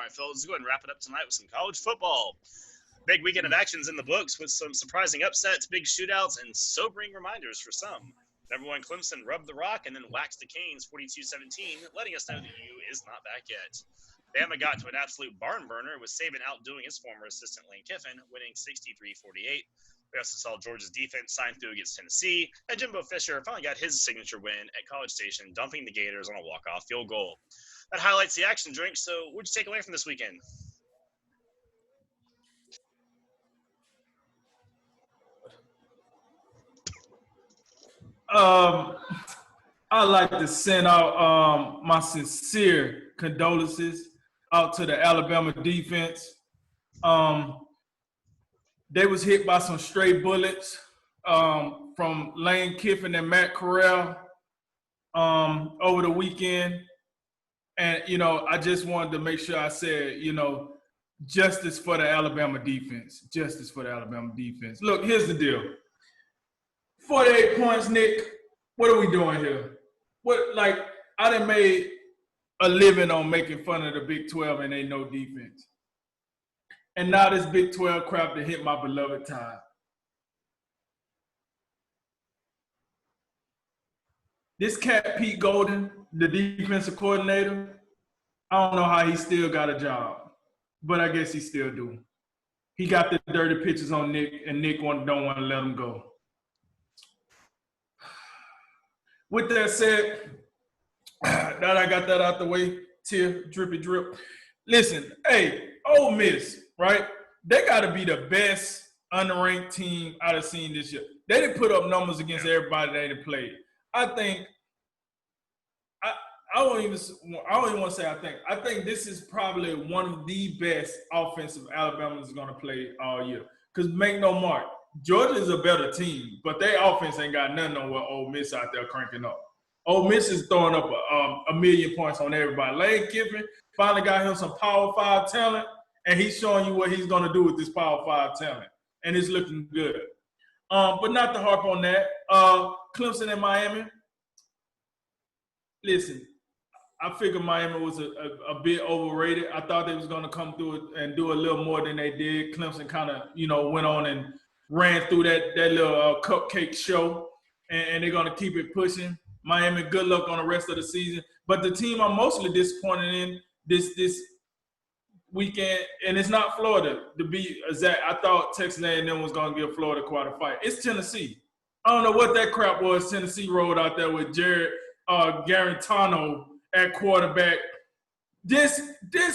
right, fellas, let's go ahead and wrap it up tonight with some college football. Big weekend of actions in the books with some surprising upsets, big shootouts, and sobering reminders for some. Number one, Clemson rubbed the rock and then waxed the Canes 42-17, letting us know that U is not back yet. Bama got to an absolute barn burner with Saban outdoing his former assistant Lane Kiffin, winning 63-48. We also saw Georgia's defense sign through against Tennessee, and Jimbo Fisher finally got his signature win at College Station, dumping the Gators on a walk-off field goal. That highlights the action, Drink. So what'd you take away from this weekend? I'd like to send out my sincere condolences out to the Alabama defense. They was hit by some stray bullets from Lane Kiffin and Matt Corral over the weekend. And, I just wanted to make sure I said, justice for the Alabama defense. Justice for the Alabama defense. Look, here's the deal. 48 points, Nick. What are we doing here? I done made a living on making fun of the Big 12 and they no defense. And now this Big 12 crap to hit my beloved Tide. This cat, Pete Golden, the defensive coordinator, I don't know how he still got a job, but I guess he still do. He got the dirty pictures on Nick, and Nick don't want to let him go. With that said, that I got that out the way, tear, drippy drip. Listen, hey, Ole Miss, right? They got to be the best unranked team I've seen this year. They didn't put up numbers against everybody they didn't play. I think I don't even want to say I think. I think this is probably one of the best offensive Alabama is going to play all year. Because make no mark, Georgia is a better team, but their offense ain't got nothing on what Ole Miss out there cranking up. Ole Miss is throwing up a million points on everybody. Lane Kiffin finally got him some Power 5 talent, and he's showing you what he's going to do with this Power 5 talent. And it's looking good. But not to harp on that. Clemson and Miami. Listen, I figured Miami was a bit overrated. I thought they was going to come through it and do a little more than they did. Clemson kind of, went on and ran through that little cupcake show, and they're going to keep it pushing. Miami, good luck on the rest of the season. But the team I'm mostly disappointed in this weekend, and it's not Florida. To be exact, I thought Texas A&M was going to give Florida quite a fight. It's Tennessee. I don't know what that crap was Tennessee rolled out there with Jared Garantano at quarterback. This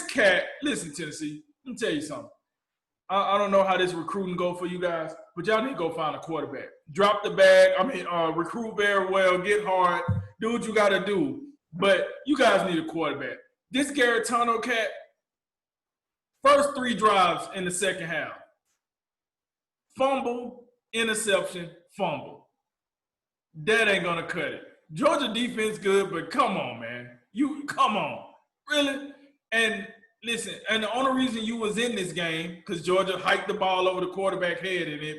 cat, listen, Tennessee, let me tell you something. I don't know how this recruiting go for you guys, but y'all need to go find a quarterback. Drop the bag. Recruit very well, get hard, do what you got to do. But you guys need a quarterback. This Garantano cat, first 3 drives in the second half. Fumble, interception, fumble. That ain't going to cut it. Georgia defense good, but come on, man. Come on. Really? And listen, and the only reason you was in this game, because Georgia hiked the ball over the quarterback head and it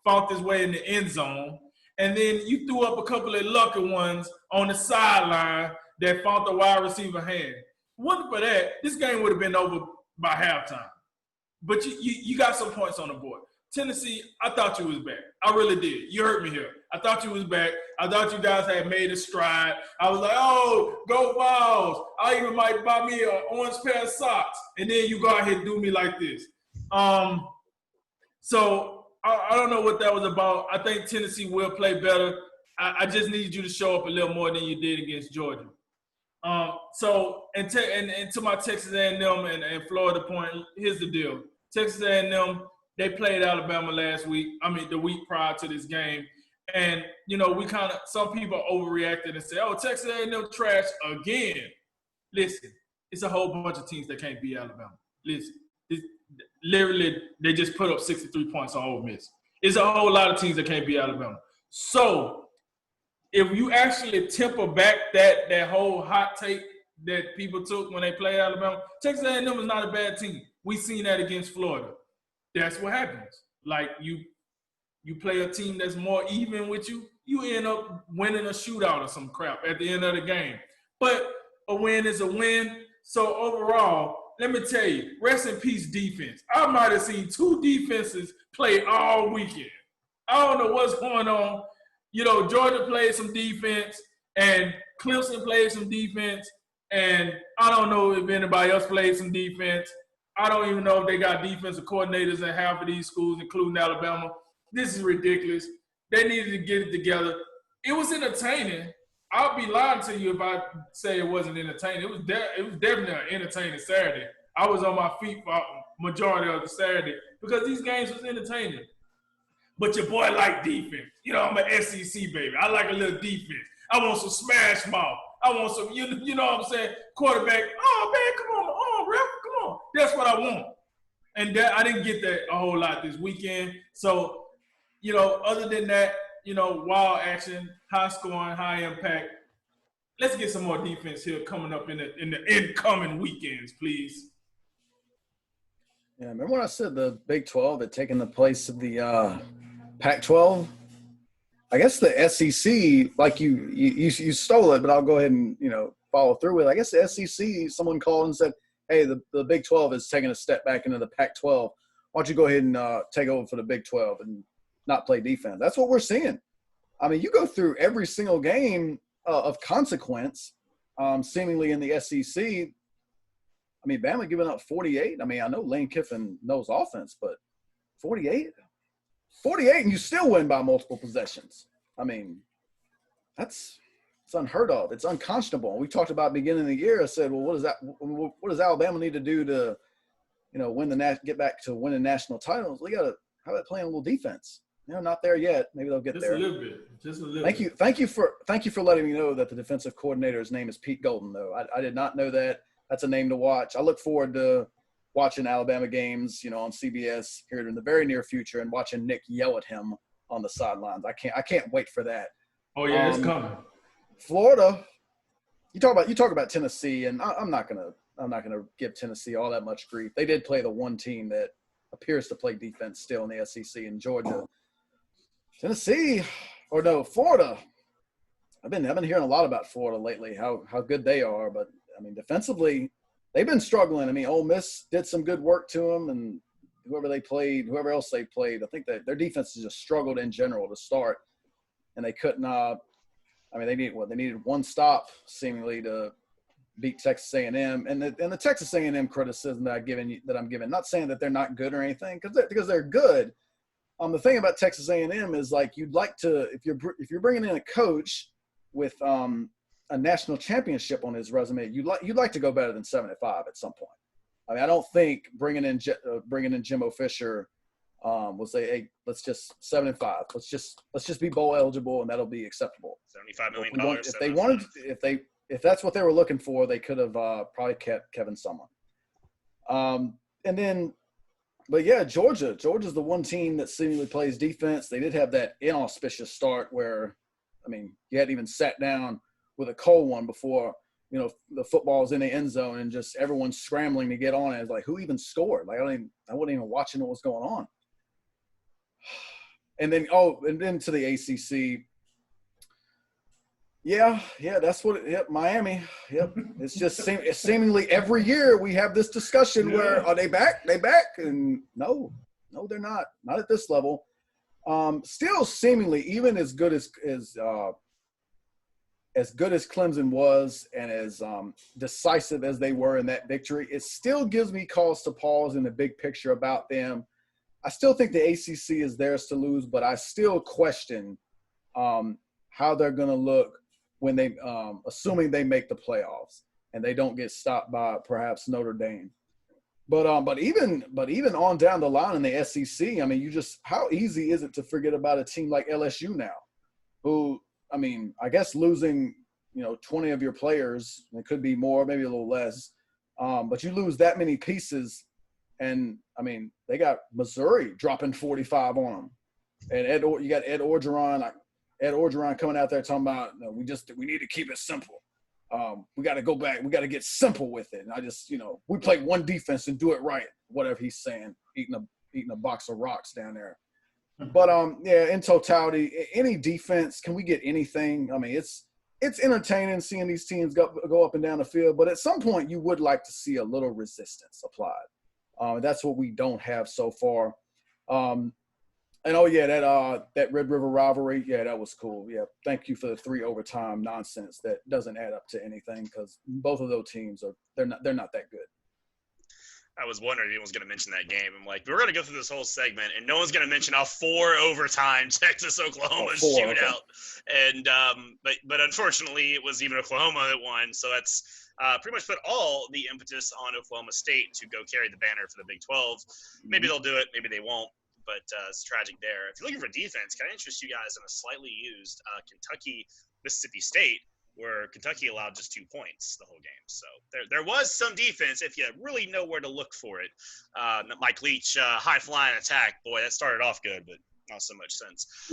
found its way in the end zone. And then you threw up a couple of lucky ones on the sideline that found the wide receiver hand. Wasn't for that, this game would have been over by halftime. But you got some points on the board. Tennessee, I thought you was back. I really did. You hurt me here. I thought you was back. I thought you guys had made a stride. I was like, oh, go Vols. I even might buy me an orange pair of socks. And then you go out here and do me like this. So I don't know what that was about. I think Tennessee will play better. I just need you to show up a little more than you did against Georgia. To my Texas A&M and Florida point, here's the deal. Texas A&M, they played Alabama the week prior to this game. And, some people overreacted and said, oh, Texas A&M trash again. Listen, it's a whole bunch of teams that can't beat Alabama. Listen, literally, they just put up 63 points on Ole Miss. It's a whole lot of teams that can't beat Alabama. So, if you actually temper back that whole hot take that people took when they played Alabama, Texas A&M is not a bad team. We seen that against Florida. That's what happens. Like, you play a team that's more even with you, you end up winning a shootout or some crap at the end of the game. But a win is a win. So overall, let me tell you, rest in peace defense. I might have seen 2 defenses play all weekend. I don't know what's going on. You know, Georgia played some defense, and Clemson played some defense, and I don't know if anybody else played some defense. I don't even know if they got defensive coordinators in half of these schools, including Alabama. This is ridiculous. They needed to get it together. It was entertaining. I'll be lying to you if I say it wasn't entertaining. It was definitely an entertaining Saturday. I was on my feet for majority of the Saturday because these games was entertaining. But your boy like defense. You know, I'm an SEC baby. I like a little defense. I want some smash mouth. I want some, you know what I'm saying, quarterback. Oh, man, come on, ref, come on. That's what I want. And that, I didn't get that a whole lot this weekend. So, you know, other than that, you know, wild action, high scoring, high impact. Let's get some more defense here coming up in the incoming weekends, please. Yeah, remember when I said the Big 12 had taken the place of the Pac-12? I guess the SEC, like you stole it, but I'll go ahead and, you know, follow through with it. I guess the SEC, someone called and said, hey, the Big 12 is taking a step back into the Pac-12. Why don't you go ahead and take over for the Big 12 and not play defense? That's what we're seeing. I mean, you go through every single game of consequence, seemingly in the SEC. I mean, Bama giving up 48. I mean, I know Lane Kiffin knows offense, but 48 and you still win by multiple possessions. I mean, it's unheard of. It's unconscionable. We talked about beginning of the year. I said, well, what does Alabama need to do to, you know, get back to winning national titles? We got to – how about playing a little defense? You know, not there yet. Maybe they'll get there. Just a little bit. Thank you for letting me know that the defensive coordinator's name is Pete Golden, though. I did not know that. That's a name to watch. I look forward to watching Alabama games, you know, on CBS here in the very near future, and watching Nick yell at him on the sidelines. I can't wait for that. Oh yeah, it's coming. Florida. You talk about Tennessee, and I'm not gonna give Tennessee all that much grief. They did play the one team that appears to play defense still in the SEC in Georgia. Florida. I've been hearing a lot about Florida lately, how good they are, but I mean, defensively, they've been struggling. I mean, Ole Miss did some good work to them, and whoever else they played, I think that their defense has just struggled in general to start, and they couldn't. They needed one stop seemingly to beat Texas A&M, and the Texas A&M criticism that I'm giving, not saying that they're not good or anything, because they're good. The thing about Texas A&M is, like, you'd like to, if you're bringing in a coach with a national championship on his resume, you'd like to go better than 7-5 at some point. I mean, I don't think bringing in Jimbo Fisher will say, hey, let's just 7-5. Let's just be bowl eligible, and that'll be acceptable. $75 million. If that's what they were looking for, they could have probably kept Kevin Sumlin. But yeah, Georgia's the one team that seemingly plays defense. They did have that inauspicious start where, I mean, you hadn't even sat down with a cold one before, you know, the football's in the end zone and just everyone's scrambling to get on it. It's like, who even scored? Like, I wasn't even watching what was going on. And then to the ACC. Yeah, that's what Miami. Yep. It's just seemingly every year we have this discussion where, are they back? They back? And no, they're not. Not at this level. Still seemingly, even as good as Clemson was and as decisive as they were in that victory, it still gives me cause to pause in the big picture about them. I still think the ACC is theirs to lose, but I still question how they're going to look when they, assuming they make the playoffs and they don't get stopped by perhaps Notre Dame. But even on down the line in the SEC, I mean, how easy is it to forget about a team like LSU now, who, I mean, I guess losing, 20 of your players, it could be more, maybe a little less, but you lose that many pieces, and I mean, they got Missouri dropping 45 on them, and you got Ed Orgeron coming out there talking about, we need to keep it simple. We got to go back. We got to get simple with it. And I just, we play one defense and do it right. Whatever he's saying, eating a box of rocks down there. But in totality, any defense, can we get anything? I mean, it's it's entertaining seeing these teams go up and down the field, but at some point you would like to see a little resistance applied. That's what we don't have so far. And that Red River rivalry, yeah, that was cool. Yeah, thank you for the 3 overtime nonsense that doesn't add up to anything because both of those teams they're not that good. I was wondering if anyone was going to mention that game. I'm like, we're going to go through this whole segment, and no one's going to mention a 4 overtime Texas-Oklahoma shootout. Okay. And but unfortunately, it was even Oklahoma that won. So that's pretty much put all the impetus on Oklahoma State to go carry the banner for the Big 12. Maybe they'll do it. Maybe they won't. But it's tragic there. If you're looking for defense, can I interest you guys in a slightly used Kentucky-Mississippi State, where Kentucky allowed just 2 points the whole game. So there was some defense if you really know where to look for it. Mike Leach, high-flying attack, boy, that started off good, but not so much since.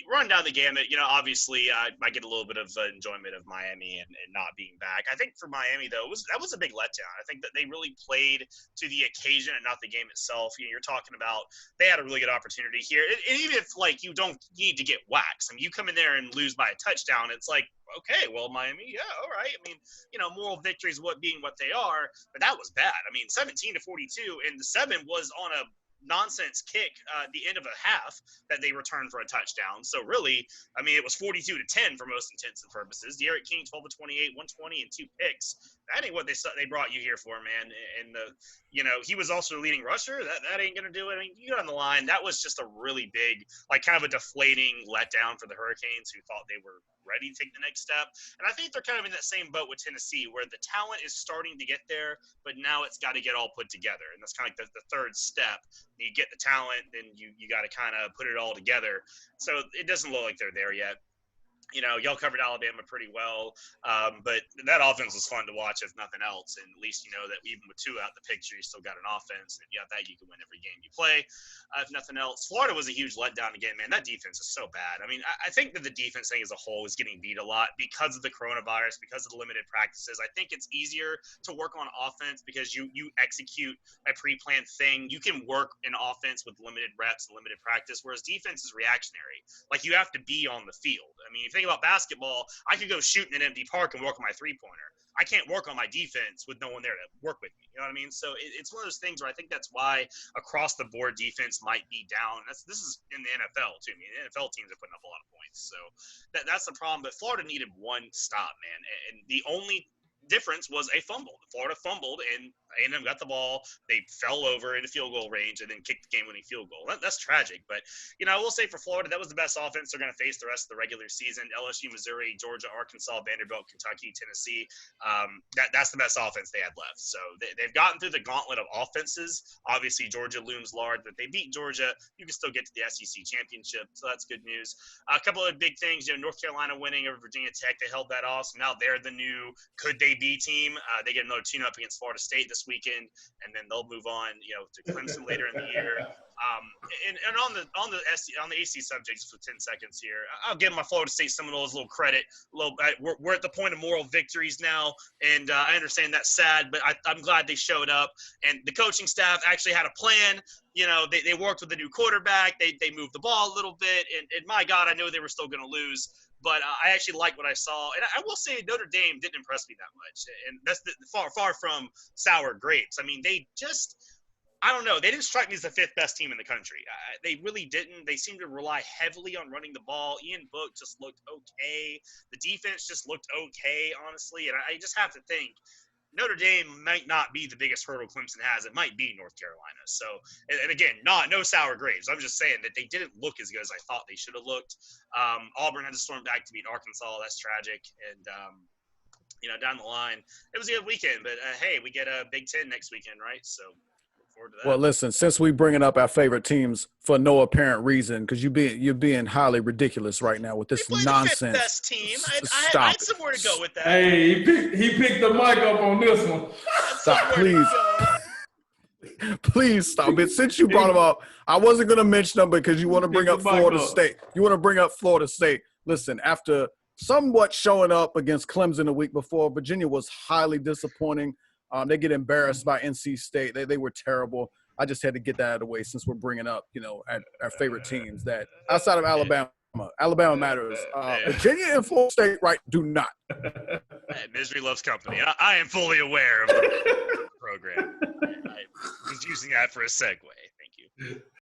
Run down the gamut, obviously I get a little bit of enjoyment of Miami and not being back. I think for Miami, though, that was a big letdown. I think that they really played to the occasion and not the game itself. You're talking about they had a really good opportunity here. And even if, you don't need to get waxed. I mean, you come in there and lose by a touchdown, it's like, okay, well, Miami, yeah, all right. I mean, moral victories being what they are, but that was bad. I mean, 17-42, and the 7 was on a nonsense kick at the end of a half that they returned for a touchdown. So really, I mean, it was 42-10 for most intents and purposes. D'Eriq King, 12 of 28, 120, and 2 picks. That ain't what they brought you here for, man. And he was also the leading rusher. That ain't gonna do it. I mean, you got on the line. That was just a really big, kind of a deflating letdown for the Hurricanes, who thought they were ready to take the next step. And I think they're kind of in that same boat with Tennessee, where the talent is starting to get there, but now it's got to get all put together. And that's kind of like the third step. You get the talent, then you got to kind of put it all together. So it doesn't look like they're there yet. Y'all covered Alabama pretty well, but that offense was fun to watch, if nothing else. And at least you know that even with 2 out the picture, you still got an offense. And that you can win every game you play. If nothing else, Florida was a huge letdown again, man. That defense is so bad. I mean, I think that the defense thing as a whole is getting beat a lot because of the coronavirus, because of the limited practices. I think it's easier to work on offense because you execute a pre-planned thing. You can work an offense with limited reps and limited practice, whereas defense is reactionary. You have to be on the field. I mean, if think about basketball, I could go shoot in an empty park and work on my 3-pointer. I can't work on my defense with no one there to work with me. You know what I mean? So it's one of those things where I think that's why across the board defense might be down. This is in the NFL too. I mean, the NFL teams are putting up a lot of points. So that's the problem. But Florida needed one stop, man. And the only difference was a fumble. Florida fumbled, and A&M got the ball. They fell over in the field goal range and then kicked the game-winning field goal. That's tragic. But, I will say for Florida, that was the best offense they're going to face the rest of the regular season. LSU, Missouri, Georgia, Arkansas, Vanderbilt, Kentucky, Tennessee. That's the best offense they had left. So they've gotten through the gauntlet of offenses. Obviously, Georgia looms large, but they beat Georgia. You can still get to the SEC championship, so that's good news. A couple of big things, North Carolina winning over Virginia Tech. They held that off. So now they're the new could they be team. They get another tune-up against Florida State this weekend, and then they'll move on, to Clemson later in the year. And on the AC subjects for 10 seconds here, I'll give my Florida State Seminoles a little credit. We're at the point of moral victories now, and I understand that's sad, but I'm glad they showed up, and the coaching staff actually had a plan. They worked with the new quarterback. They moved the ball a little bit, and my God, I know they were still going to lose. But I actually like what I saw. And I will say Notre Dame didn't impress me that much. And that's far from sour grapes. I mean, I don't know. They didn't strike me as the 5th best team in the country. They really didn't. They seemed to rely heavily on running the ball. Ian Book just looked okay. The defense just looked okay, honestly. And I just have to think, Notre Dame might not be the biggest hurdle Clemson has. It might be North Carolina. So, and again, no sour grapes. I'm just saying that they didn't look as good as I thought they should have looked. Auburn had to storm back to beat Arkansas. That's tragic. And, down the line, it was a good weekend. But, hey, we get a Big Ten next weekend, right? So, look forward to that. Well, listen, since we bringing up our favorite teams for no apparent reason, because you're being highly ridiculous right now with this nonsense. The 5th best team. I had somewhere to go with that. Hey, he picked the mic up on this one. Stop, please. Please stop it. Since you brought them up, I wasn't going to mention them because you want to bring up Florida State. You want to bring up Florida State. Listen, after somewhat showing up against Clemson the week before, Virginia was highly disappointing. They get embarrassed by NC State. They were terrible. I just had to get that out of the way since we're bringing up, our favorite teams that outside of Alabama Alabama matters. Virginia and Florida State, right, do not. Hey, misery loves company. I am fully aware of the program. I was using that for a segue. Thank you.